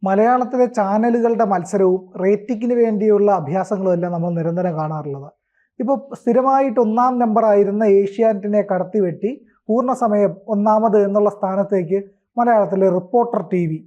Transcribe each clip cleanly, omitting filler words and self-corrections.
മലയാളത്തിലെ ചാനലുകളുടെ മത്സരവും റേറ്റിംഗിന് വേണ്ടിയുള്ള അഭ്യാസങ്ങളും എല്ലാം നമ്മൾ നിരന്തരം കാണാറുള്ളത്. ഇപ്പോൾ സ്ഥിരമായിട്ട് ഒന്നാം നമ്പറായിരുന്ന ഏഷ്യാനെറ്റിനെ കടത്തിവെട്ടി പൂർണ്ണസമയം ഒന്നാമത് എന്നുള്ള സ്ഥാനത്തേക്ക് മലയാളത്തിലെ റിപ്പോർട്ടർ ടി വി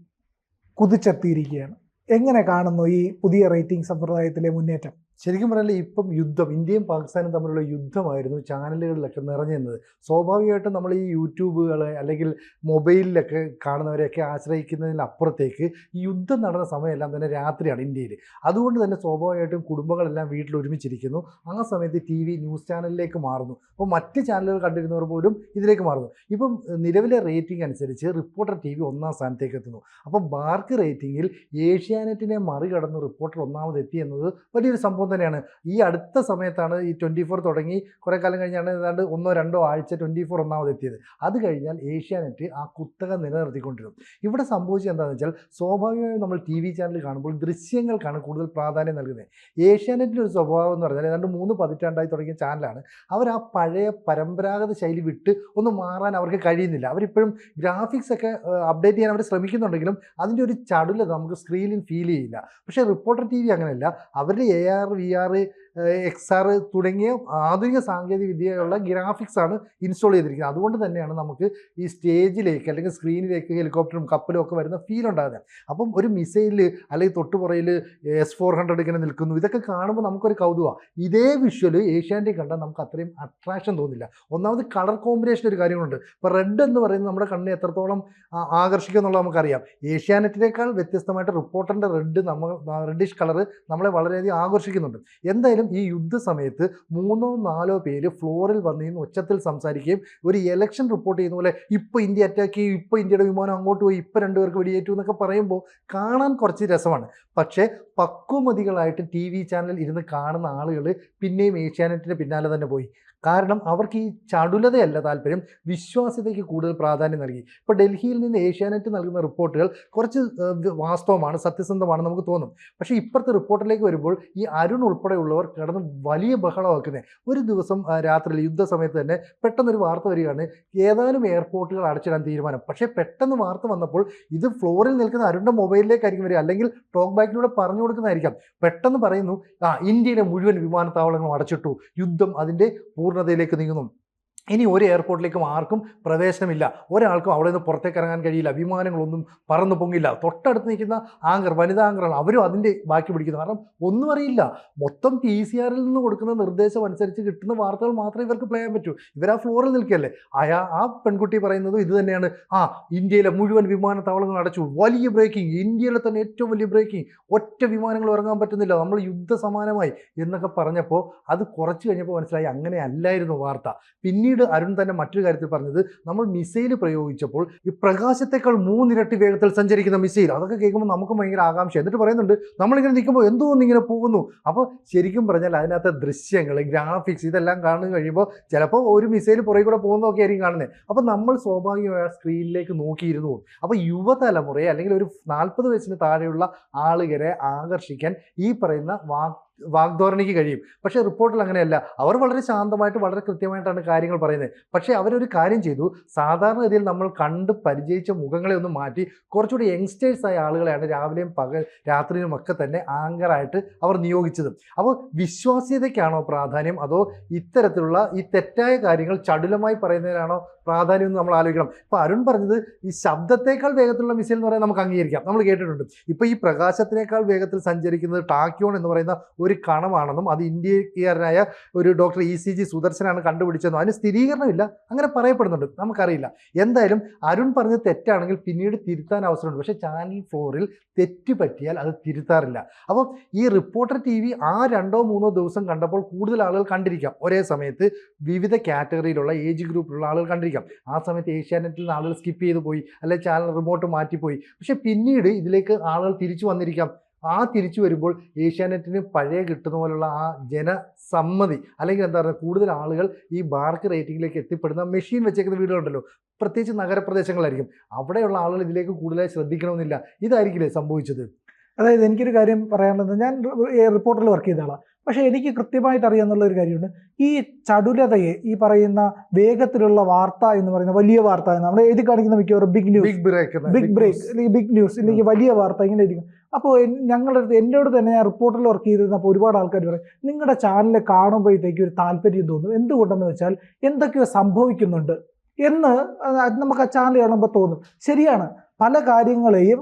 കുതിച്ചെത്തിയിരിക്കുകയാണ്. എങ്ങനെ കാണുന്നു ഈ പുതിയ റേറ്റിംഗ് സമ്പ്രദായത്തിലെ മുന്നേറ്റം? ശരിക്കും പറഞ്ഞാൽ ഇപ്പം യുദ്ധം, ഇന്ത്യയും പാകിസ്ഥാനും തമ്മിലുള്ള യുദ്ധമായിരുന്നു ചാനലുകളിലൊക്കെ നിറഞ്ഞിരുന്നത്. സ്വാഭാവികമായിട്ടും നമ്മൾ ഈ യൂട്യൂബുകൾ അല്ലെങ്കിൽ മൊബൈലിലൊക്കെ കാണുന്നവരെയൊക്കെ ആശ്രയിക്കുന്നതിനപ്പുറത്തേക്ക് ഈ യുദ്ധം നടന്ന സമയമെല്ലാം തന്നെ രാത്രിയാണ് ഇന്ത്യയിൽ. അതുകൊണ്ട് തന്നെ സ്വാഭാവികമായിട്ടും കുടുംബങ്ങളെല്ലാം വീട്ടിൽ ഒരുമിച്ചിരിക്കുന്നു. ആ സമയത്ത് ടി വി ന്യൂസ് ചാനലിലേക്ക് മാറുന്നു. അപ്പോൾ മറ്റ് ചാനലുകൾ കണ്ടിരുന്നവർ പോലും ഇതിലേക്ക് മാറുന്നു. ഇപ്പം നിലവിലെ റേറ്റിംഗ് അനുസരിച്ച് റിപ്പോർട്ടർ ടി വി ഒന്നാം സ്ഥാനത്തേക്ക് എത്തുന്നു. അപ്പം ബാർക്ക് റേറ്റിംഗിൽ ഏഷ്യാനെറ്റിനെ മറികടന്ന് റിപ്പോർട്ടർ ഒന്നാമതെത്തി എന്നത് വലിയൊരു സംഭവം തന്നെയാണ്. ഈ അടുത്ത സമയത്താണ് ഈ 24 തുടങ്ങി കുറേ കാലം കഴിഞ്ഞാണ് ഏതാണ്ട് 1-2 ആഴ്ച 24 ഒന്നാമതെത്തിയത്. അത് കഴിഞ്ഞാൽ ഏഷ്യാനെറ്റ് ആ കുത്തക നിലനിർത്തിക്കൊണ്ടിരുന്നു. ഇവിടെ സംഭവിച്ചത് എന്താണെന്ന് വെച്ചാൽ, സ്വാഭാവികമായും നമ്മൾ ടി വി ചാനൽ കാണുമ്പോൾ ദൃശ്യങ്ങൾക്കാണ് കൂടുതൽ പ്രാധാന്യം നൽകുന്നത്. ഏഷ്യാനെറ്റിൻ്റെ ഒരു സ്വഭാവം എന്ന് പറഞ്ഞാൽ ഏതാണ്ട് 3 പതിറ്റാണ്ടായി തുടങ്ങിയ ചാനലാണ്. അവർ ആ പഴയ പരമ്പരാഗത ശൈലി വിട്ട് ഒന്ന് മാറാൻ അവർക്ക് കഴിയുന്നില്ല. അവരിപ്പോഴും ഗ്രാഫിക്സ് ഒക്കെ അപ്ഡേറ്റ് ചെയ്യാൻ അവർ ശ്രമിക്കുന്നുണ്ടെങ്കിലും അതിൻ്റെ ഒരു ചടുലത നമുക്ക് സ്ക്രീനിൽ ഫീൽ ചെയ്യില്ല. പക്ഷേ റിപ്പോർട്ടർ ടി വി അങ്ങനെയല്ല. അവരുടെ AR VR XR തുടങ്ങിയ ആധുനിക സാങ്കേതിക വിദ്യയുള്ള ഗ്രാഫിക്സ് ആണ് ഇൻസ്റ്റാൾ ചെയ്തിരിക്കുന്നത്. അതുകൊണ്ട് തന്നെയാണ് നമുക്ക് ഈ സ്റ്റേജിലേക്ക് അല്ലെങ്കിൽ സ്ക്രീനിലേക്ക് ഹെലികോപ്റ്ററും കപ്പലും ഒക്കെ വരുന്ന ഫീൽ ഉണ്ടാകുന്നത്. അപ്പം ഒരു മിസൈൽ അല്ലെങ്കിൽ തൊട്ടുപുറയിൽ S-400 ഇങ്ങനെ നിൽക്കുന്നു, ഇതൊക്കെ കാണുമ്പോൾ നമുക്കൊരു കൗതുകമാണ്. ഇതേ വിഷ്വൽ ഏഷ്യാനെറ്റിൽ കണ്ടാൽ നമുക്ക് അത്രയും അട്രാക്ഷൻ തോന്നില്ല. ഒന്നാമത് കളർ കോമ്പിനേഷൻ ഒരു കാര്യങ്ങളുണ്ട്. ഇപ്പോൾ റെഡ് എന്ന് പറയുന്നത് നമ്മുടെ കണ്ണിനെ എത്രത്തോളം ആകർഷിക്കും എന്നുള്ളത് നമുക്കറിയാം. ഏഷ്യാനെറ്റിനേക്കാൾ വ്യത്യസ്തമായിട്ട് റിപ്പോർട്ടറിൻ്റെ റെഡിഷ് കളർ നമ്മളെ വളരെയധികം ആകർഷിക്കുന്നുണ്ട്. എന്തായാലും ഈ യുദ്ധ സമയത്ത് 3-4 പേര് ഫ്ലോറിൽ വന്നിരുന്ന് ഉച്ചത്തിൽ സംസാരിക്കുകയും ഒരു ഇലക്ഷൻ റിപ്പോർട്ട് ചെയ്യുന്ന പോലെ ഇപ്പോൾ ഇന്ത്യ അറ്റാക്ക് ചെയ്യും, ഇപ്പോൾ ഇന്ത്യയുടെ വിമാനം അങ്ങോട്ട് പോയി, ഇപ്പോൾ 2 പേർക്ക് വെടിയേറ്റു എന്നൊക്കെ പറയുമ്പോൾ കാണാൻ കുറച്ച് രസമാണ്. പക്ഷേ പക്വമതികളായിട്ട് ടി വി ചാനൽ ഇരുന്ന് കാണുന്ന ആളുകൾ പിന്നെയും ഏഷ്യാനെറ്റിന് പിന്നാലെ തന്നെ പോയി. കാരണം അവർക്ക് ഈ ചടുലതയല്ല താല്പര്യം, വിശ്വാസ്യതയ്ക്ക് കൂടുതൽ പ്രാധാന്യം നൽകി. ഇപ്പോൾ ഡൽഹിയിൽ നിന്ന് ഏഷ്യാനെറ്റ് നൽകുന്ന റിപ്പോർട്ടുകൾ കുറച്ച് വാസ്തവമാണ്, സത്യസന്ധമാണ് നമുക്ക് തോന്നും. പക്ഷേ ഇപ്പുറത്തെ റിപ്പോർട്ടിലേക്ക് വരുമ്പോൾ ഈ അരുൺ ഉൾപ്പെടെയുള്ളവർ കിടന്ന് വലിയ ബഹളമാക്കുന്നത്. ഒരു ദിവസം രാത്രിയിൽ യുദ്ധസമയത്ത് തന്നെ പെട്ടെന്നൊരു വാർത്ത വരികയാണ്, ഏതാനും എയർപോർട്ടുകൾ അടച്ചിടാൻ തീരുമാനം. പക്ഷേ പെട്ടെന്ന് വാർത്ത വന്നപ്പോൾ ഇത് ഫ്ലോറിൽ നിൽക്കുന്ന അരുണിൻ്റെ മൊബൈലിലേക്കായിരിക്കും വരിക, അല്ലെങ്കിൽ ടോക്ക് ബാക്കിലൂടെ പറഞ്ഞു കൊടുക്കുന്നതായിരിക്കാം. പെട്ടെന്ന് പറയുന്നു, ഇന്ത്യയിലെ മുഴുവൻ വിമാനത്താവളങ്ങളും അടച്ചിട്ടു, യുദ്ധം അതിൻ്റെ പൂർണ്ണതയിലേക്ക് നീങ്ങുന്നു, ഇനി ഒരു എയർപോർട്ടിലേക്കും ആർക്കും പ്രവേശനമില്ല, ഒരാൾക്കും അവിടെ നിന്ന് പുറത്തേക്ക് ഇറങ്ങാൻ കഴിയില്ല, വിമാനങ്ങളൊന്നും പറന്നു പൊങ്ങില്ല. തൊട്ടടുത്ത് നിൽക്കുന്ന വനിതാ ആങ്കറാണ്, അവരും അതിൻ്റെ ബാക്കി പിടിക്കുന്നു. കാരണം ഒന്നും അറിയില്ല. മൊത്തം PCRൽ നിന്ന് കൊടുക്കുന്ന നിർദ്ദേശം അനുസരിച്ച് കിട്ടുന്ന വാർത്തകൾ മാത്രമേ ഇവർക്ക് പ്ലേ ചെയ്യാൻ പറ്റൂ. ഇവർ ആ ഫ്ലോറിൽ നിൽക്കുകയല്ലേ. ആ പെൺകുട്ടി പറയുന്നത് ഇത് തന്നെയാണ്, ഇന്ത്യയിലെ മുഴുവൻ വിമാനത്താവളങ്ങൾ അടച്ചു, വലിയ ബ്രേക്കിംഗ്, ഇന്ത്യയിലെ തന്നെ ഏറ്റവും വലിയ ബ്രേക്കിംഗ്, ഒറ്റ വിമാനങ്ങൾ ഇറങ്ങാൻ പറ്റുന്നില്ല, നമ്മൾ യുദ്ധസമാനമായി എന്നൊക്കെ പറഞ്ഞപ്പോൾ അത് കുറച്ച് കഴിഞ്ഞപ്പോൾ മനസ്സിലായി അങ്ങനെ അല്ലായിരുന്നു വാർത്ത. പിന്നീട് അരുൺ തന്നെ മറ്റൊരു കാര്യത്തിൽ പറഞ്ഞത്, നമ്മൾ മിസൈൽ പ്രയോഗിച്ചപ്പോൾ ഈ പ്രകാശത്തെക്കാൾ 3 ഇരട്ടി വേഗത്തിൽ സഞ്ചരിക്കുന്ന മിസൈൽ, അതൊക്കെ കേൾക്കുമ്പോൾ നമുക്ക് ഭയങ്കര ആകാംക്ഷ. എന്നിട്ട് പറയുന്നുണ്ട്, നമ്മളിങ്ങനെ നിൽക്കുമ്പോൾ എന്തോന്നിങ്ങനെ പോകുന്നു. അപ്പോൾ ശരിക്കും പറഞ്ഞാൽ അതിനകത്തെ ദൃശ്യങ്ങൾ, ഗ്രാഫിക്സ് ഇതെല്ലാം കാണുന്നു കഴിയുമ്പോൾ ചിലപ്പോൾ ഒരു മിസൈൽ പുറകെ കൂടെ പോകുന്നതൊക്കെ ആയിരിക്കും കാണുന്നത്. അപ്പോൾ നമ്മൾ സ്വാഭാവികമായ സ്ക്രീനിലേക്ക് നോക്കിയിരുന്നു പോകും. അപ്പോൾ യുവതലമുറയെ അല്ലെങ്കിൽ ഒരു 40 വയസ്സിന് താഴെയുള്ള ആളുകളെ ആകർഷിക്കാൻ ഈ പറയുന്ന വാഗ്ധോരണിക്ക് കഴിയും. പക്ഷേ റിപ്പോർട്ടിൽ അങ്ങനെയല്ല. അവർ വളരെ ശാന്തമായിട്ട് വളരെ കൃത്യമായിട്ടാണ് കാര്യങ്ങൾ പറയുന്നത്. പക്ഷേ അവരൊരു കാര്യം ചെയ്തു, സാധാരണഗതിയിൽ നമ്മൾ കണ്ട് പരിചയിച്ച മുഖങ്ങളെ ഒന്ന് മാറ്റി കുറച്ചുകൂടി യങ്സ്റ്റേഴ്സായ ആളുകളെയാണ് രാവിലെയും രാത്രിയിലും ഒക്കെ തന്നെ ആങ്കറായിട്ട് അവർ നിയോഗിച്ചത്. അപ്പോൾ വിശ്വാസ്യതയ്ക്കാണോ പ്രാധാന്യം, അതോ ഇത്തരത്തിലുള്ള ഈ തെറ്റായ കാര്യങ്ങൾ ചടുലമായി പറയുന്നതിനാണോ പ്രാധാന്യം എന്ന് നമ്മൾ ആലോചിക്കണം. ഇപ്പോൾ അരുൺ പറഞ്ഞത് ഈ ശബ്ദത്തേക്കാൾ വേഗത്തിലുള്ള മിസൈൽ എന്ന് പറയാൻ നമുക്ക് അംഗീകരിക്കാം, നമ്മൾ കേട്ടിട്ടുണ്ട്. ഇപ്പോൾ ഈ പ്രകാശത്തിനേക്കാൾ വേഗത്തിൽ സഞ്ചരിക്കുന്നത് ടാക്യോൺ എന്ന് പറയുന്ന ഒരു കണമാണെന്നും അത് ഇന്ത്യക്കാരനായ ഒരു ഡോക്ടർ ECG സുദർശനാണ് കണ്ടുപിടിച്ചതെന്നും അതിന് സ്ഥിരീകരണമില്ല, അങ്ങനെ പറയപ്പെടുന്നുണ്ട്, നമുക്കറിയില്ല. എന്തായാലും അരുൺ പറഞ്ഞത് തെറ്റാണെങ്കിൽ പിന്നീട് തിരുത്താൻ അവസരമുണ്ട്. പക്ഷേ ചാനൽ ഫ്ലോറിൽ തെറ്റ് പറ്റിയാൽ അത് തിരുത്താറില്ല. അപ്പം ഈ റിപ്പോർട്ടർ TV 2-3 ദിവസം കണ്ടപ്പോൾ കൂടുതൽ ആളുകൾ കണ്ടിരിക്കാം. ഒരേ സമയത്ത് വിവിധ കാറ്റഗറിയിലുള്ള ഏജ് ഗ്രൂപ്പിലുള്ള ആളുകൾ കണ്ടിരിക്കാം. ആ സമയത്ത് ഏഷ്യാനെറ്റിൽ നിന്ന് ആളുകൾ സ്കിപ്പ് ചെയ്ത് പോയി, അല്ലെങ്കിൽ ചാനൽ റിമോട്ട് മാറ്റിപ്പോയി. പക്ഷേ പിന്നീട് ഇതിലേക്ക് ആളുകൾ തിരിച്ചു വന്നിരിക്കാം. തിരിച്ചു വരുമ്പോൾ ഏഷ്യാനെറ്റിന് പഴയ കിട്ടുന്ന പോലുള്ള ആ ജനസമ്മതി, അല്ലെങ്കിൽ എന്താ പറയുക, കൂടുതൽ ആളുകൾ ഈ ബാർക്ക് റേറ്റിംഗിലേക്ക് എത്തിപ്പെടുന്ന മെഷീൻ വെച്ചേക്കുന്ന വീടുകളുണ്ടല്ലോ, പ്രത്യേകിച്ച് നഗരപ്രദേശങ്ങളായിരിക്കും, അവിടെയുള്ള ആളുകൾ ഇതിലേക്ക് കൂടുതലായി ശ്രദ്ധിക്കണമെന്നില്ല. ഇതായിരിക്കില്ലേ സംഭവിച്ചത്? അതായത് എനിക്കൊരു കാര്യം പറയാനുള്ളത്, ഞാൻ റിപ്പോർട്ടറിൽ വർക്ക് ചെയ്ത ആളാണ്. പക്ഷേ എനിക്ക് കൃത്യമായിട്ട് അറിയാമെന്നുള്ള ഒരു കാര്യമുണ്ട്, ഈ ചടുലതയെ, ഈ പറയുന്ന വേഗത്തിലുള്ള വാർത്ത എന്ന് പറയുന്ന വലിയ വാർത്ത, നമ്മൾ എഴുതി കാണിക്കുന്ന മിക്കവാറും ബിഗ് ന്യൂസ്, ബിഗ് ബ്രേക്ക് അല്ലെങ്കിൽ ബിഗ് ന്യൂസ് അല്ലെങ്കിൽ വലിയ വാർത്ത ഇങ്ങനെ ഇരിക്കും. അപ്പോൾ ഞങ്ങളുടെ അടുത്ത് എന്നോട് തന്നെ, ഞാൻ റിപ്പോർട്ടറിൽ വർക്ക് ചെയ്തിരുന്നപ്പോൾ ഒരുപാട് ആൾക്കാർ പറയും, നിങ്ങളുടെ ചാനൽ കാണുമ്പോഴത്തേക്ക് ഒരു താല്പര്യം തോന്നും. എന്തുകൊണ്ടെന്ന് വെച്ചാൽ എന്തൊക്കെയോ സംഭവിക്കുന്നുണ്ട് എന്ന് നമുക്ക് ആ ചാനൽ കാണുമ്പോൾ തോന്നും. ശരിയാണ്, പല കാര്യങ്ങളെയും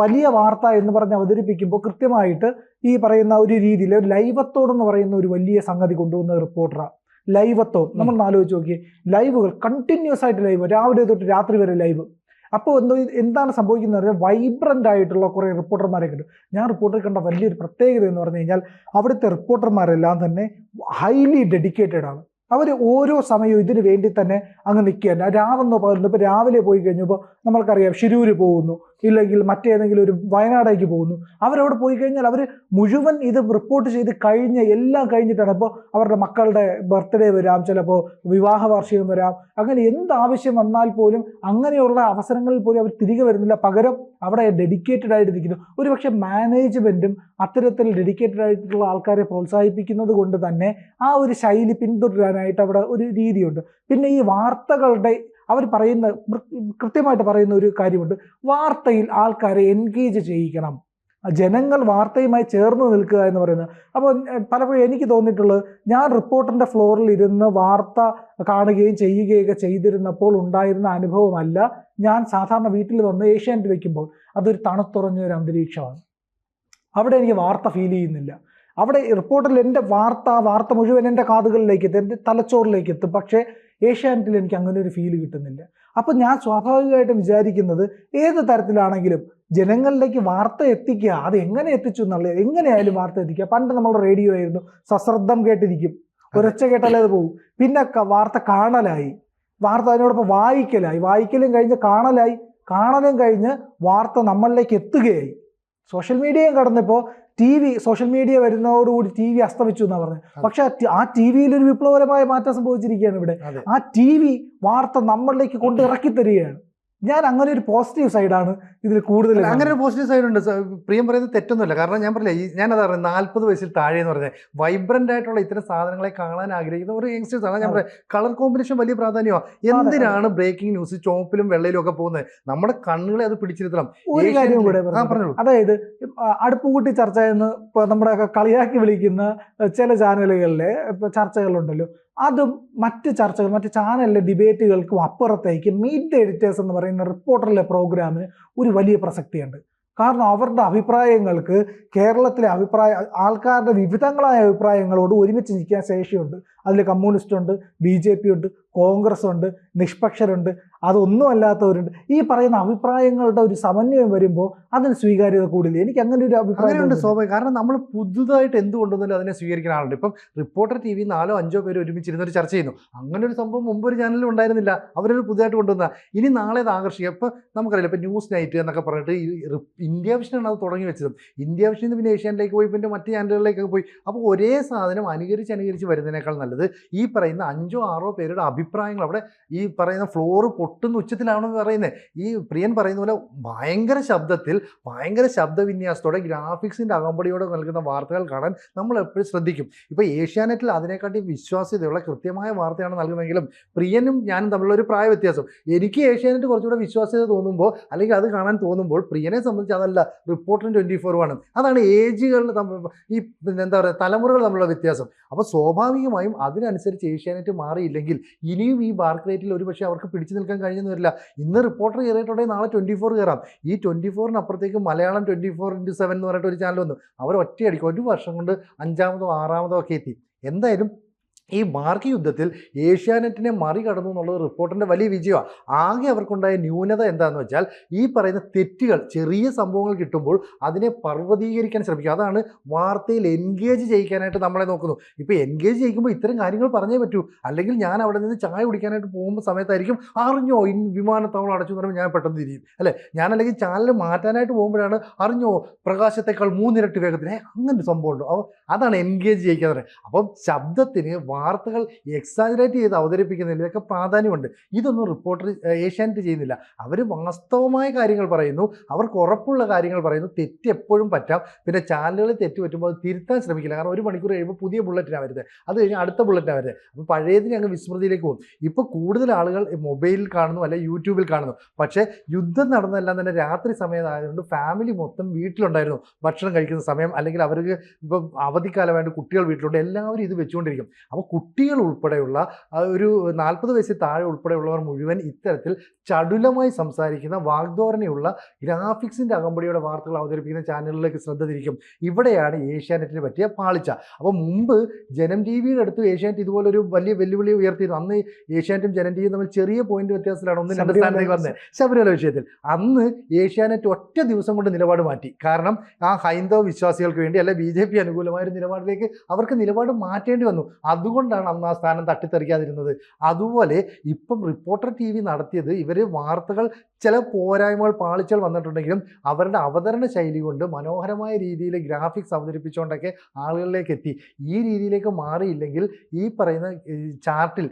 വലിയ വാർത്ത എന്ന് പറഞ്ഞ് അവതരിപ്പിക്കുമ്പോൾ കൃത്യമായിട്ട് ഈ പറയുന്ന ഒരു രീതിയിൽ ലൈവത്തോടെന്ന് പറയുന്ന ഒരു വലിയ സംഗതി കൊണ്ടുവന്ന റിപ്പോർട്ടറാണ്. ലൈവത്തോൺ നമ്മൾ ആലോചിച്ച് നോക്കിയേ, ലൈവുകൾ കണ്ടിന്യൂസ് ആയിട്ട് ലൈവ്, രാവിലെ തൊട്ട് രാത്രി വരെ ലൈവ്. അപ്പോൾ എന്താണ് സംഭവിക്കുന്നത് പറഞ്ഞാൽ വൈബ്രൻ്റ് ആയിട്ടുള്ള കുറേ റിപ്പോർട്ടർമാരെ കിട്ടും. ഞാൻ റിപ്പോർട്ടർ കണ്ട വലിയൊരു പ്രത്യേകത എന്ന് പറഞ്ഞു കഴിഞ്ഞാൽ അവിടുത്തെ റിപ്പോർട്ടർമാരെല്ലാം തന്നെ ഹൈലി ഡെഡിക്കേറ്റഡ് ആണ്. അവർ ഓരോ സമയവും ഇതിന് വേണ്ടി തന്നെ അങ്ങ് നിൽക്കുകയല്ല. രാവെന്നോ പകരുന്നു. ഇപ്പോൾ രാവിലെ പോയി കഴിഞ്ഞപ്പോൾ നമ്മൾക്കറിയാം ഷിരൂര് പോകുന്നു, ഇല്ലെങ്കിൽ മറ്റേതെങ്കിലും ഒരു വയനാടേക്ക് പോകുന്നു. അവരവിടെ പോയി കഴിഞ്ഞാൽ അവർ മുഴുവൻ ഇത് റിപ്പോർട്ട് ചെയ്ത് എല്ലാം കഴിഞ്ഞിട്ടാണ്. ഇപ്പോൾ അവരുടെ മക്കളുടെ ബർത്ത്ഡേ വരാം, ചിലപ്പോൾ വിവാഹ വാർഷികം വരാം, അങ്ങനെ എന്താവശ്യം വന്നാൽ പോലും അങ്ങനെയുള്ള അവസരങ്ങളിൽ പോലും അവർ തിരികെ വരുന്നില്ല. പകരം അവിടെ ഡെഡിക്കേറ്റഡ് ആയിട്ട് നിൽക്കുന്നു. ഒരുപക്ഷെ മാനേജ്മെൻറ്റും അത്തരത്തിൽ ഡെഡിക്കേറ്റഡ് ആയിട്ടുള്ള ആൾക്കാരെ പ്രോത്സാഹിപ്പിക്കുന്നത് കൊണ്ട് തന്നെ ആ ഒരു ശൈലി പിന്തുടരാനായിട്ട് അവിടെ ഒരു രീതിയുണ്ട്. പിന്നെ ഈ വാർത്തകളുടെ അവർ പറയുന്ന കൃത്യമായിട്ട് പറയുന്ന ഒരു കാര്യമുണ്ട്, വാർത്തയിൽ ആൾക്കാരെ എൻഗേജ് ചെയ്യിക്കണം, ജനങ്ങൾ വാർത്തയുമായി ചേർന്ന് നിൽക്കുക എന്ന് പറയുന്നത്. അപ്പോൾ പലപ്പോഴും എനിക്ക് തോന്നിയിട്ടുള്ളത്, ഞാൻ റിപ്പോർട്ടറിൻ്റെ ഫ്ലോറിൽ ഇരുന്ന് വാർത്ത കാണുകയും ചെയ്യുകയൊക്കെ ചെയ്തിരുന്നപ്പോൾ ഉണ്ടായിരുന്ന അനുഭവമല്ല ഞാൻ സാധാരണ വീട്ടിൽ വന്ന് ഏഷ്യാനെറ്റ് വയ്ക്കുമ്പോൾ. അതൊരു തണുത്തുറഞ്ഞ ഒരു അന്തരീക്ഷമാണ്. അവിടെ എനിക്ക് വാർത്ത ഫീൽ ചെയ്യുന്നില്ല. അവിടെ റിപ്പോർട്ടറിൽ എൻ്റെ വാർത്ത മുഴുവൻ എൻ്റെ കാതുകളിലേക്ക് എത്തും, എൻ്റെ തലച്ചോറിലേക്ക് എത്തും. പക്ഷേ ഏഷ്യാനെറ്റിൽ എനിക്ക് അങ്ങനെ ഒരു ഫീൽ കിട്ടുന്നില്ല. അപ്പം ഞാൻ സ്വാഭാവികമായിട്ടും വിചാരിക്കുന്നത്, ഏത് തരത്തിലാണെങ്കിലും ജനങ്ങളിലേക്ക് വാർത്ത എത്തിക്കുക, അത് എങ്ങനെ എത്തിച്ചു എന്നുള്ളത്, എങ്ങനെയായാലും വാർത്ത എത്തിക്കുക. പണ്ട് നമ്മൾ റേഡിയോ ആയിരുന്നു, സശ്രദ്ധം കേട്ടിരിക്കും, ഒരൊച്ച കേട്ടാലേ അത് പോകും. പിന്നെ വാർത്ത കാണലായി, വാർത്ത അതിനോടൊപ്പം വായിക്കലും കഴിഞ്ഞ് കാണലും കഴിഞ്ഞ് വാർത്ത നമ്മളിലേക്ക് എത്തുകയായി. സോഷ്യൽ മീഡിയയും കടന്നപ്പോൾ സോഷ്യൽ മീഡിയ വരുന്നതോടുകൂടി TV അസ്തമിച്ചു എന്നാണ് പറഞ്ഞത്. പക്ഷെ ആ TV-യിൽ ഒരു വിപ്ലവകരമായ മാറ്റം സംഭവിച്ചിരിക്കുകയാണ് ഇവിടെ. ആ TV വാർത്ത നമ്മളിലേക്ക് കൊണ്ട് ഇറക്കി തരികയാണ്. ഞാൻ അങ്ങനെ ഒരു പോസിറ്റീവ് സൈഡാണ് ഇതിൽ കൂടുതൽ. അങ്ങനെ ഒരു പോസിറ്റീവ് സൈഡ് ഉണ്ട്. പ്രിയം പറയുന്നത് തെറ്റൊന്നുമില്ല. കാരണം ഞാൻ പറഞ്ഞില്ല, ഞാനത് പറയുന്നത് 40 വയസ്സിൽ താഴെ എന്ന് പറഞ്ഞാൽ വൈബ്രന്റ് ആയിട്ടുള്ള ഇത്തരം സാധനങ്ങളെ കാണാൻ ആഗ്രഹിക്കുന്ന ഒരു യങ്സ്റ്റേഴ്സ് ആണ്. ഞാൻ പറയാം, കളർ കോമ്പിനേഷൻ വലിയ പ്രാധാന്യമാണ്. എന്തിനാണ് ബ്രേക്കിംഗ് ന്യൂസ് ചുവപ്പിലും വെള്ളയിലും ഒക്കെ പോകുന്നത്? നമ്മുടെ കണ്ണുകളെ അത് പിടിച്ചിരുത്തണം. ഒരു കാര്യം കൂടെ പറഞ്ഞു, അതായത് അടുപ്പുകൂട്ടി ചർച്ച എന്ന് നമ്മുടെ കളിയാക്കി വിളിക്കുന്ന ചില ചാനലുകളിലെ ചർച്ചകളുണ്ടല്ലോ, അതും മറ്റ് ചാനലിലെ ഡിബേറ്റുകൾക്കും അപ്പുറത്തേക്ക് മീറ്റ് ദ എഡിറ്റേഴ്സ് എന്ന് പറയുന്ന റിപ്പോർട്ടറിലെ പ്രോഗ്രാമിന് ഒരു വലിയ പ്രസക്തിയുണ്ട്. കാരണം അവരുടെ അഭിപ്രായങ്ങൾക്ക് കേരളത്തിലെ ആൾക്കാരുടെ വിവിധങ്ങളായ അഭിപ്രായങ്ങളോട് ഒരുമിച്ച് നിൽക്കാൻ ശേഷിയുണ്ട്. അതിൽ കമ്മ്യൂണിസ്റ്റ് ഉണ്ട്, BJP ഉണ്ട്, കോൺഗ്രസ് ഉണ്ട്, നിഷ്പക്ഷരുണ്ട്, അതൊന്നും അല്ലാത്തവരുണ്ട്. ഈ പറയുന്ന അഭിപ്രായങ്ങളുടെ ഒരു സമന്വയം വരുമ്പോൾ അതിന് സ്വീകാര്യത കൂടില്ല. എനിക്ക് അങ്ങനെ ഒരു അഭിപ്രായമുണ്ട് സ്വാഭാവികം. കാരണം നമ്മൾ പുതുതായിട്ട് എന്ത് കൊണ്ടുവന്നാലും അതിനെ സ്വീകരിക്കുന്ന ആളുണ്ട്. ഇപ്പം റിപ്പോർട്ടർ TV 4-5 പേര് ഒരുമിച്ചിരുന്നൊരു ചർച്ച ചെയ്യുന്നു. അങ്ങനെ ഒരു സംഭവം മുമ്പ് ഒരു ചാനലിൽ ഉണ്ടായിരുന്നില്ല. അവരൊരു പുതുതായിട്ട് കൊണ്ടുവന്ന ഇനി നാളെ അത് ആകർഷിക്കുക. ഇപ്പം നമുക്കറിയില്ല, ഇപ്പം ന്യൂസ് നൈറ്റ് എന്നൊക്കെ പറഞ്ഞിട്ട് ഇന്ത്യ വിഷനാണ് അത് തുടങ്ങി വെച്ചത്. ഇന്ത്യ വിഷനിൽ നിന്ന് പിന്നെ ഏഷ്യാനിലേക്ക് പോയി, പിന്നെ മറ്റ് ചാനലുകളിലേക്കൊക്കെ പോയി. അപ്പോൾ ഒരേ സാധനം അനുകരിച്ച് വരുന്നതിനേക്കാൾ നല്ലത് ഈ പറയുന്ന 5-6 പേരുടെ അഭിപ്രായങ്ങൾ അവിടെ ഈ പറയുന്ന ഫ്ലോറ് പൊട്ടുന്ന ഉച്ചത്തിലാണെന്ന് പറയുന്നത്. ഈ പ്രിയൻ പറയുന്ന പോലെ ഭയങ്കര ശബ്ദത്തിൽ, ഭയങ്കര ശബ്ദവിന്യാസത്തോടെ, ഗ്രാഫിക്സിൻ്റെ അകമ്പടിയോടെ നൽകുന്ന വാർത്തകൾ കാണാൻ നമ്മൾ എപ്പോഴും ശ്രദ്ധിക്കും. ഇപ്പോൾ ഏഷ്യാനെറ്റിൽ അതിനെക്കാട്ടി വിശ്വാസ്യതയുള്ള കൃത്യമായ വാർത്തയാണ് നൽകുന്നതെങ്കിലും പ്രിയനും ഞാനും തമ്മിലുള്ള ഒരു പ്രായ വ്യത്യാസം. എനിക്ക് ഏഷ്യാനെറ്റ് കുറച്ചുകൂടെ വിശ്വാസ്യത തോന്നുമ്പോൾ, അല്ലെങ്കിൽ അത് കാണാൻ തോന്നുമ്പോൾ, പ്രിയനെ സംബന്ധിച്ച് അതല്ല, റിപ്പോർട്ടറിന് 24 ആണ്. അതാണ് ഏജുകളിൽ ഈ എന്താ പറയുക, തലമുറകൾ തമ്മിലുള്ള വ്യത്യാസം. അപ്പോൾ സ്വാഭാവികമായും അതിനനുസരിച്ച് ഏഷ്യാനെറ്റ് മാറിയില്ലെങ്കിൽ ഇനിയും ഈ ബാർക്ക് റേറ്റിൽ ഒരുപക്ഷെ അവർക്ക് പിടിച്ചു നിൽക്കാൻ കഴിഞ്ഞെന്ന് വരില്ല. ഇന്ന് റിപ്പോർട്ടർ കയറിയിട്ടുണ്ടെങ്കിൽ നാളെ 24 കയറാം. ഈ 24-നപ്പുറത്തേക്ക് മലയാളം 24/7 എന്ന് പറഞ്ഞിട്ട് ഒരു ചാനൽ വന്നു. അവർ ഒറ്റയടിക്കും 1 വർഷം കൊണ്ട് 5-ാമതോ 6-ാമതോ ഒക്കെ എത്തി. എന്തായാലും ഈ മാർക്ക് യുദ്ധത്തിൽ ഏഷ്യാനെറ്റിനെ മറികടന്നു എന്നുള്ളത് റിപ്പോർട്ടറിൻ്റെ വലിയ വിജയമാണ്. ആകെ അവർക്കുണ്ടായ ന്യൂനത എന്താണെന്ന് വെച്ചാൽ, ഈ പറയുന്ന തെറ്റുകൾ, ചെറിയ സംഭവങ്ങൾ കിട്ടുമ്പോൾ അതിനെ പർവ്വതീകരിക്കാൻ ശ്രമിക്കുക. അതാണ് വാർത്തയിൽ എൻഗേജ് ചെയ്യിക്കാനായിട്ട് നമ്മളെ നോക്കുന്നു. ഇപ്പോൾ എൻഗേജ് ചെയ്യിക്കുമ്പോൾ ഇത്തരം കാര്യങ്ങൾ പറഞ്ഞേ പറ്റൂ. അല്ലെങ്കിൽ ഞാൻ അവിടെ നിന്ന് ചായ കുടിക്കാനായിട്ട് പോകുമ്പോൾ സമയത്തായിരിക്കും അറിഞ്ഞോ വിമാനത്താവളം അടച്ചു എന്ന് പറയുമ്പോൾ ഞാൻ പെട്ടെന്ന് തിരിയും, അല്ലേ? ഞാൻ അല്ലെങ്കിൽ ചാനൽ മാറ്റാനായിട്ട് പോകുമ്പോഴാണ് അറിഞ്ഞോ പ്രകാശത്തേക്കാൾ 3 ഇരട്ടി വേഗത്തിൽ, അങ്ങനെ ഒരു സംഭവം ഉണ്ടോ? അപ്പോൾ അതാണ് എൻഗേജ് ചെയ്യിക്കാതെ. അപ്പം ശബ്ദത്തിന് വാർത്തകൾ എക്സാജറേറ്റ് ചെയ്ത് അവതരിപ്പിക്കുന്നതിലൊക്കെ പ്രാധാന്യമുണ്ട്. ഇതൊന്നും റിപ്പോർട്ടർ ഏഷ്യാനെറ്റ് ചെയ്യുന്നില്ല. അവർ വാസ്തവമായ കാര്യങ്ങൾ പറയുന്നു, അവർക്ക് ഉറപ്പുള്ള കാര്യങ്ങൾ പറയുന്നു. തെറ്റ് എപ്പോഴും പറ്റാം. പിന്നെ ചാനലുകളിൽ തെറ്റ് പറ്റുമ്പോൾ അത് തിരുത്താൻ ശ്രമിക്കില്ല. കാരണം 1 മണിക്കൂർ കഴിയുമ്പോൾ പുതിയ ബുള്ളറ്റിനാണ് വരുന്നത്, അത് കഴിഞ്ഞ് അടുത്ത ബുള്ളറ്റിനാണ് വരുന്നത്. അപ്പോൾ പഴയതിനെ അങ്ങ് വിസ്മൃതിയിലേക്ക് പോകും. ഇപ്പോൾ കൂടുതൽ ആളുകൾ മൊബൈലിൽ കാണുന്നു, അല്ലെങ്കിൽ യൂട്യൂബിൽ കാണുന്നു. പക്ഷേ യുദ്ധം നടന്നതെല്ലാം തന്നെ രാത്രി സമയമായതുകൊണ്ട് ഫാമിലി മൊത്തം വീട്ടിലുണ്ടായിരുന്നു ഭക്ഷണം കഴിക്കുന്ന സമയം, അല്ലെങ്കിൽ അവർക്ക് ഇപ്പം അവധിക്കാലമായിട്ട് കുട്ടികൾ വീട്ടിലുണ്ട്, എല്ലാവരും ഇത് വെച്ചുകൊണ്ടിരിക്കും. അപ്പോൾ കുട്ടികൾ ഉൾപ്പെടെയുള്ള ഒരു 40 വയസ്സിൽ താഴെ ഉൾപ്പെടെയുള്ളവർ മുഴുവൻ ഇത്തരത്തിൽ ചടുലമായി സംസാരിക്കുന്ന വാഗ്ധോരണിയുള്ള ഗ്രാഫിക്സിൻ്റെ അകമ്പടിയുടെ വാർത്തകൾ അവതരിപ്പിക്കുന്ന ചാനലുകളിലേക്ക് ശ്രദ്ധ തിരിക്കും. ഇവിടെയാണ് ഏഷ്യാനെറ്റിന് പറ്റിയ പാളിച്ച. അപ്പോൾ മുമ്പ് ജനം ടി വിയുടെ അടുത്ത് ഏഷ്യാനെറ്റ് ഇതുപോലൊരു വലിയ വെല്ലുവിളി ഉയർത്തിയിരുന്നു. അന്ന് ഏഷ്യാനെറ്റും ജനം ടി വിയും തമ്മിൽ ചെറിയ പോയിന്റ് വ്യത്യാസത്തിലാണ് 1, 2 സ്ഥാനത്തേക്ക് വന്നത് ശബരിമല വിഷയത്തിൽ. അന്ന് ഏഷ്യാനെറ്റ് ഒറ്റ ദിവസം കൊണ്ട് നിലപാട് മാറ്റി. കാരണം ആ ഹൈന്ദവ വിശ്വാസികൾക്ക് വേണ്ടി, അല്ലെ BJP അനുകൂലമായ ഒരു നിലപാടിലേക്ക് അവർക്ക് നിലപാട് മാറ്റേണ്ടി വന്നു. അതുകൊണ്ടാണ് അന്ന് ആ സ്ഥാനം തട്ടിത്തെറിക്കാതിരുന്നത്. അതുപോലെ ഇപ്പം റിപ്പോർട്ടർ TV നടത്തിയത്, ഇവർ വാർത്തകൾ ചില പോരായ്മകൾ, പാളിച്ചകൾ വന്നിട്ടുണ്ടെങ്കിലും അവരുടെ അവതരണ ശൈലി കൊണ്ട് മനോഹരമായ രീതിയിൽ ഗ്രാഫിക്സ് അവതരിപ്പിച്ചുകൊണ്ടൊക്കെ ആളുകളിലേക്ക് എത്തി. ഈ രീതിയിലേക്ക് മാറിയില്ലെങ്കിൽ ഈ പറയുന്ന ചാർട്ടിൽ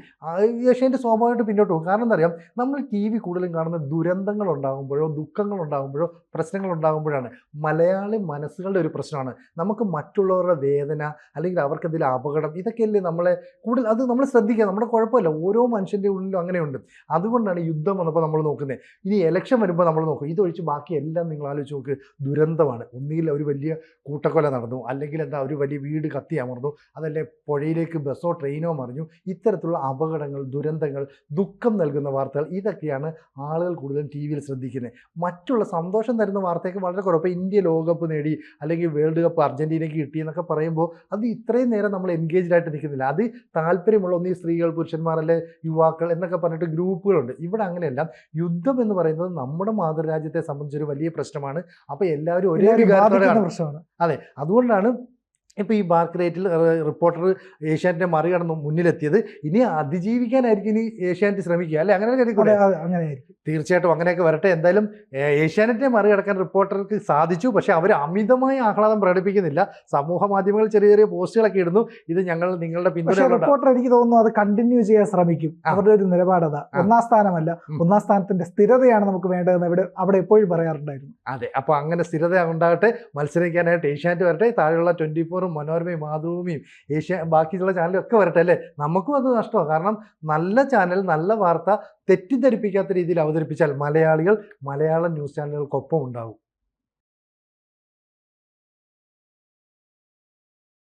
ഏഷ്യാനെറ്റ് സ്വാഭാവികമായിട്ട് പിന്നോട്ട് പോകും. കാരണം എന്താ അറിയാം, നമ്മൾ TV കൂടുതലും കാണുന്ന ദുരന്തങ്ങൾ ഉണ്ടാകുമ്പോഴോ ദുഃഖങ്ങൾ ഉണ്ടാകുമ്പോഴോ പ്രശ്നങ്ങൾ ഉണ്ടാകുമ്പോഴാണ്. മലയാളി മനസ്സുകളുടെ ഒരു പ്രശ്നമാണ്. നമുക്ക് മറ്റുള്ളവരുടെ വേദന, അല്ലെങ്കിൽ അവർക്ക് എന്തെങ്കിലും അപകടം, ഇതൊക്കെയല്ലേ നമ്മളെ കൂടുതൽ, അത് നമ്മൾ ശ്രദ്ധിക്കുക. നമ്മുടെ കുഴപ്പമില്ല, ഓരോ മനുഷ്യൻ്റെ ഉള്ളിലും അങ്ങനെയുണ്ട്. അതുകൊണ്ടാണ് യുദ്ധം വന്നപ്പോൾ നമ്മൾ നോക്കുന്നത്. ഇനി ഇലക്ഷൻ വരുമ്പോൾ നമ്മൾ നോക്കും, ഇതൊഴിച്ച് ബാക്കി എല്ലാം നിങ്ങൾ ആലോചിച്ച് നോക്ക്, ദുരന്തമാണ്. ഒന്നുകിൽ ഒരു വലിയ കൂട്ടക്കൊല നടന്നു, അല്ലെങ്കിൽ എന്താ ഒരു വലിയ വീട് കത്തി അമർന്നു, അതല്ലേ പുഴയിലേക്ക് ബസ്സോ ട്രെയിനോ മറിഞ്ഞു. ഇത്തരത്തിലുള്ള അപകടങ്ങൾ, ദുരന്തങ്ങൾ, ദുഃഖം നൽകുന്ന വാർത്തകൾ, ഇതൊക്കെയാണ് ആളുകൾ കൂടുതലും TV ശ്രദ്ധിക്കുന്നത്. മറ്റുള്ള സന്തോഷം തരുന്ന വാർത്തയൊക്കെ വളരെ കുറവ്. ഇപ്പോൾ ഇന്ത്യ ലോകകപ്പ് നേടി, അല്ലെങ്കിൽ വേൾഡ് കപ്പ് അർജൻറ്റീനയ്ക്ക് കിട്ടി എന്നൊക്കെ പറയുമ്പോൾ അത് ഇത്രയും നേരം നമ്മൾ എൻഗേജ്ഡ് ആയിട്ട് നിൽക്കുന്നില്ല. അത് താല്പര്യമുള്ള ഒന്നീ സ്ത്രീകൾ, പുരുഷന്മാർ, അല്ലെ യുവാക്കൾ എന്നൊക്കെ പറഞ്ഞിട്ട് ഗ്രൂപ്പുകളുണ്ട്. ഇവിടെ അങ്ങനെയല്ല. യുദ്ധം എന്ന് പറയുന്നത് നമ്മുടെ മാതൃരാജ്യത്തെ സംബന്ധിച്ചൊരു വലിയ പ്രശ്നമാണ്. അപ്പോൾ എല്ലാവരും ഒരേ വികാരത്തോടെയാണ് പ്രശ്നമാണ്. അതെ, അതുകൊണ്ടാണ് ഇപ്പോൾ ഈ ബാർക്ക് റേറ്റിൽ റിപ്പോർട്ടർ ഏഷ്യാനെറ്റിനെ മറികടന്ന് മുന്നിലെത്തിയത്. ഇനി അതിജീവിക്കാനായിരിക്കും ഇനി ഏഷ്യാനെറ്റ് ശ്രമിക്കുക, അല്ലേ? അങ്ങനെയായിരിക്കും. തീർച്ചയായിട്ടും അങ്ങനെയൊക്കെ വരട്ടെ. എന്തായാലും ഏഷ്യാനെറ്റിനെ മറികടക്കാൻ റിപ്പോർട്ടർക്ക് സാധിച്ചു. പക്ഷേ അവർ അമിതമായ ആഹ്ലാദം പ്രകടിപ്പിക്കുന്നില്ല. സമൂഹ മാധ്യമങ്ങളിൽ ചെറിയ ചെറിയ പോസ്റ്റുകളൊക്കെ ഇടുന്നു, ഇത് നിങ്ങളുടെ പിന്തുണ. റിപ്പോർട്ടർ എനിക്ക് തോന്നുന്നു അത് കണ്ടിന്യൂ ചെയ്യാൻ ശ്രമിക്കും. അവരുടെ ഒരു നിലപാടതാ. 1ാം സ്ഥാനമല്ല, 1ാം സ്ഥാനത്തിന്റെ സ്ഥിരതയാണ് നമുക്ക് വേണ്ടതെന്ന് അവിടെ എപ്പോഴും പറയാറുണ്ടായിരുന്നു. അതെ, അപ്പോൾ അങ്ങനെ സ്ഥിരത ഉണ്ടാകട്ടെ. മത്സരിക്കാനായിട്ട് ഏഷ്യാനെറ്റ് വരട്ടെ, താഴെയുള്ള 24 മനോരമയും മാതൃഭൂമിയും ബാക്കിയുള്ള ചാനലൊക്കെ വരട്ടെ, അല്ലേ? നമുക്കും അത് നഷ്ടമാണ്. കാരണം നല്ല ചാനൽ, നല്ല വാർത്ത തെറ്റിദ്ധരിപ്പിക്കാത്ത രീതിയിൽ അവതരിപ്പിച്ചാൽ മലയാളികൾ മലയാളം ന്യൂസ് ചാനലുകൾക്കൊപ്പം ഉണ്ടാവും.